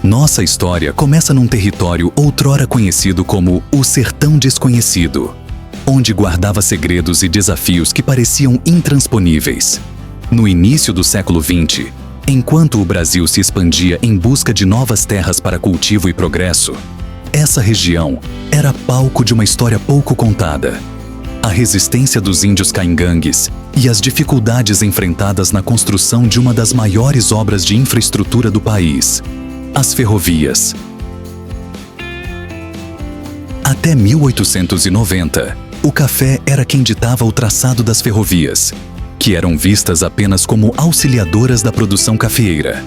Nossa história começa num território outrora conhecido como o Sertão Desconhecido, onde guardava segredos e desafios que pareciam intransponíveis. No início do século XX, enquanto o Brasil se expandia em busca de novas terras para cultivo e progresso, essa região era palco de uma história pouco contada. A resistência dos índios caingangues e as dificuldades enfrentadas na construção de uma das maiores obras de infraestrutura do país, as ferrovias. Até 1890, o café era quem ditava o traçado das ferrovias, que eram vistas apenas como auxiliadoras da produção cafeeira.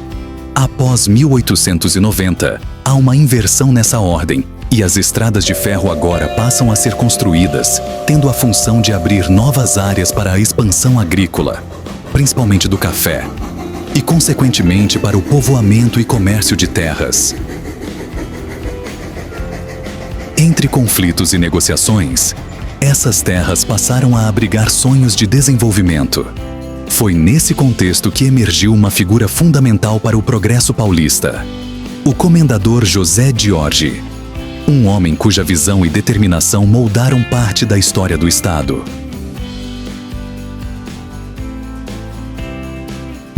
Após 1890, há uma inversão nessa ordem, e as estradas de ferro agora passam a ser construídas, tendo a função de abrir novas áreas para a expansão agrícola, principalmente do café, e consequentemente para o povoamento e comércio de terras. Entre conflitos e negociações, essas terras passaram a abrigar sonhos de desenvolvimento. Foi nesse contexto que emergiu uma figura fundamental para o progresso paulista: o comendador José de Orge, um homem cuja visão e determinação moldaram parte da história do Estado.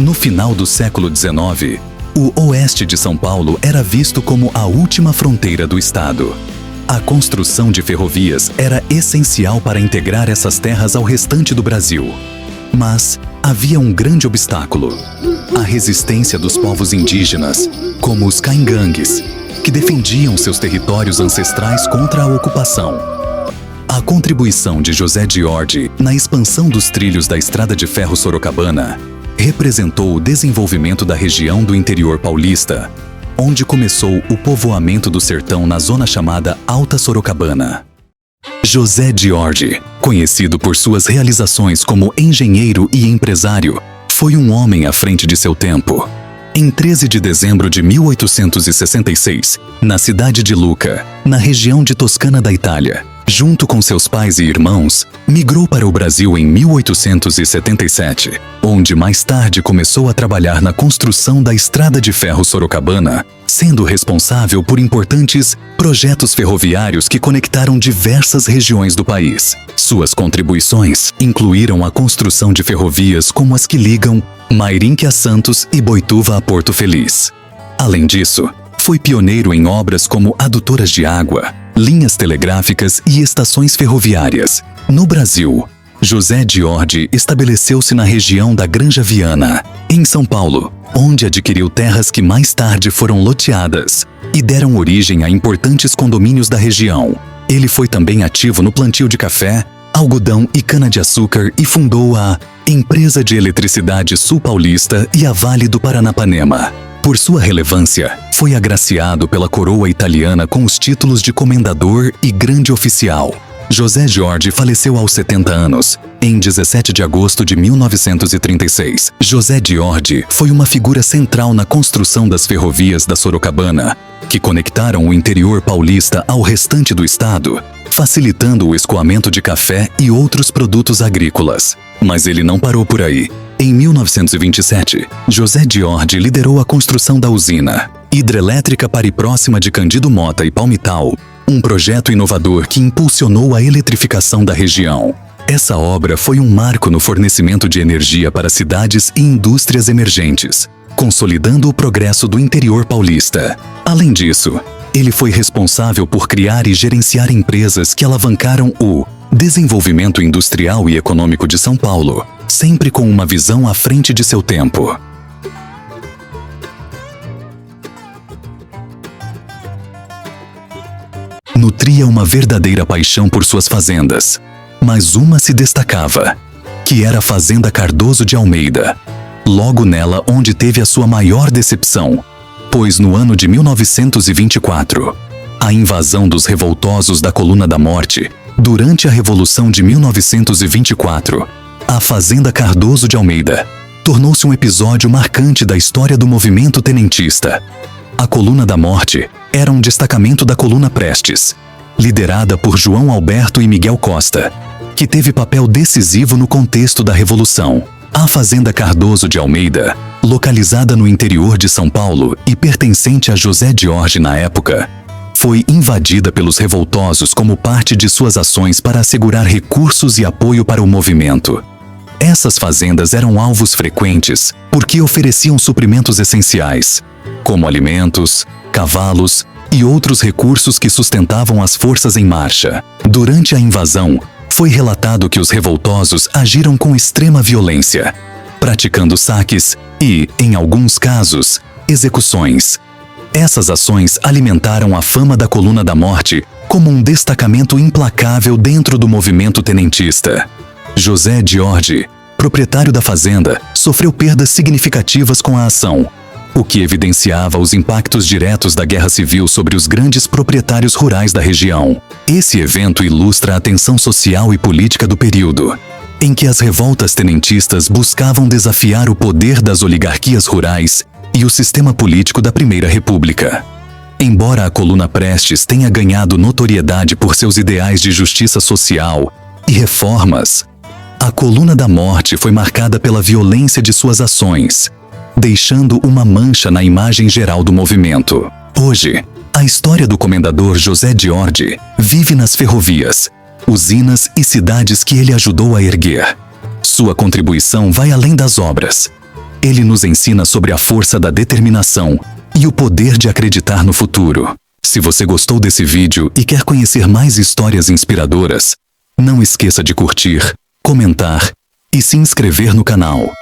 No final do século XIX, o oeste de São Paulo era visto como a última fronteira do Estado. A construção de ferrovias era essencial para integrar essas terras ao restante do Brasil. Mas havia um grande obstáculo: a resistência dos povos indígenas, como os caingangues, que defendiam seus territórios ancestrais contra a ocupação. A contribuição de José de Orge na expansão dos trilhos da Estrada de Ferro Sorocabana representou o desenvolvimento da região do interior paulista, onde começou o povoamento do sertão na zona chamada Alta Sorocabana. José de Orge, conhecido por suas realizações como engenheiro e empresário, foi um homem à frente de seu tempo. Em 13 de dezembro de 1866, na cidade de Lucca, na região de Toscana da Itália, junto com seus pais e irmãos, migrou para o Brasil em 1877, onde mais tarde começou a trabalhar na construção da Estrada de Ferro Sorocabana, sendo responsável por importantes projetos ferroviários que conectaram diversas regiões do país. Suas contribuições incluíram a construção de ferrovias como as que ligam Mairinque a Santos e Boituva a Porto Feliz. Além disso, foi pioneiro em obras como adutoras de água, linhas telegráficas e estações ferroviárias. No Brasil, José de Orge estabeleceu-se na região da Granja Viana, em São Paulo, onde adquiriu terras que mais tarde foram loteadas e deram origem a importantes condomínios da região. Ele foi também ativo no plantio de café, algodão e cana-de-açúcar e fundou a Empresa de Eletricidade Sul Paulista e a Vale do Paranapanema. Por sua relevância, foi agraciado pela coroa italiana com os títulos de comendador e grande oficial. José de Orge faleceu aos 70 anos, em 17 de agosto de 1936. José de Orge foi uma figura central na construção das ferrovias da Sorocabana, que conectaram o interior paulista ao restante do estado, facilitando o escoamento de café e outros produtos agrícolas. Mas ele não parou por aí. Em 1927, José de Orge liderou a construção da usina hidrelétrica Paripróxima de Candido Mota e Palmital, um projeto inovador que impulsionou a eletrificação da região. Essa obra foi um marco no fornecimento de energia para cidades e indústrias emergentes, consolidando o progresso do interior paulista. Além disso, ele foi responsável por criar e gerenciar empresas que alavancaram o desenvolvimento industrial e econômico de São Paulo, sempre com uma visão à frente de seu tempo. Nutria uma verdadeira paixão por suas fazendas, mas uma se destacava, que era a Fazenda Cardoso de Almeida. Logo nela onde teve a sua maior decepção, pois no ano de 1924, a invasão dos revoltosos da Coluna da Morte, durante a Revolução de 1924, a Fazenda Cardoso de Almeida tornou-se um episódio marcante da história do movimento tenentista. A Coluna da Morte era um destacamento da Coluna Prestes, liderada por João Alberto e Miguel Costa, que teve papel decisivo no contexto da Revolução. A Fazenda Cardoso de Almeida localizada no interior de São Paulo e pertencente a José Diorge na época, foi invadida pelos revoltosos como parte de suas ações para assegurar recursos e apoio para o movimento. Essas fazendas eram alvos frequentes porque ofereciam suprimentos essenciais, como alimentos, cavalos e outros recursos que sustentavam as forças em marcha. Durante a invasão, foi relatado que os revoltosos agiram com extrema violência, praticando saques e, em alguns casos, execuções. Essas ações alimentaram a fama da Coluna da Morte como um destacamento implacável dentro do movimento tenentista. José Diorge, proprietário da fazenda, sofreu perdas significativas com a ação, o que evidenciava os impactos diretos da Guerra Civil sobre os grandes proprietários rurais da região. Esse evento ilustra a tensão social e política do período, em que as revoltas tenentistas buscavam desafiar o poder das oligarquias rurais e o sistema político da Primeira República. Embora a Coluna Prestes tenha ganhado notoriedade por seus ideais de justiça social e reformas, a Coluna da Morte foi marcada pela violência de suas ações, deixando uma mancha na imagem geral do movimento. Hoje, a história do comendador José Diorge vive nas ferrovias, usinas e cidades que ele ajudou a erguer. Sua contribuição vai além das obras. Ele nos ensina sobre a força da determinação e o poder de acreditar no futuro. Se você gostou desse vídeo e quer conhecer mais histórias inspiradoras, não esqueça de curtir, comentar e se inscrever no canal.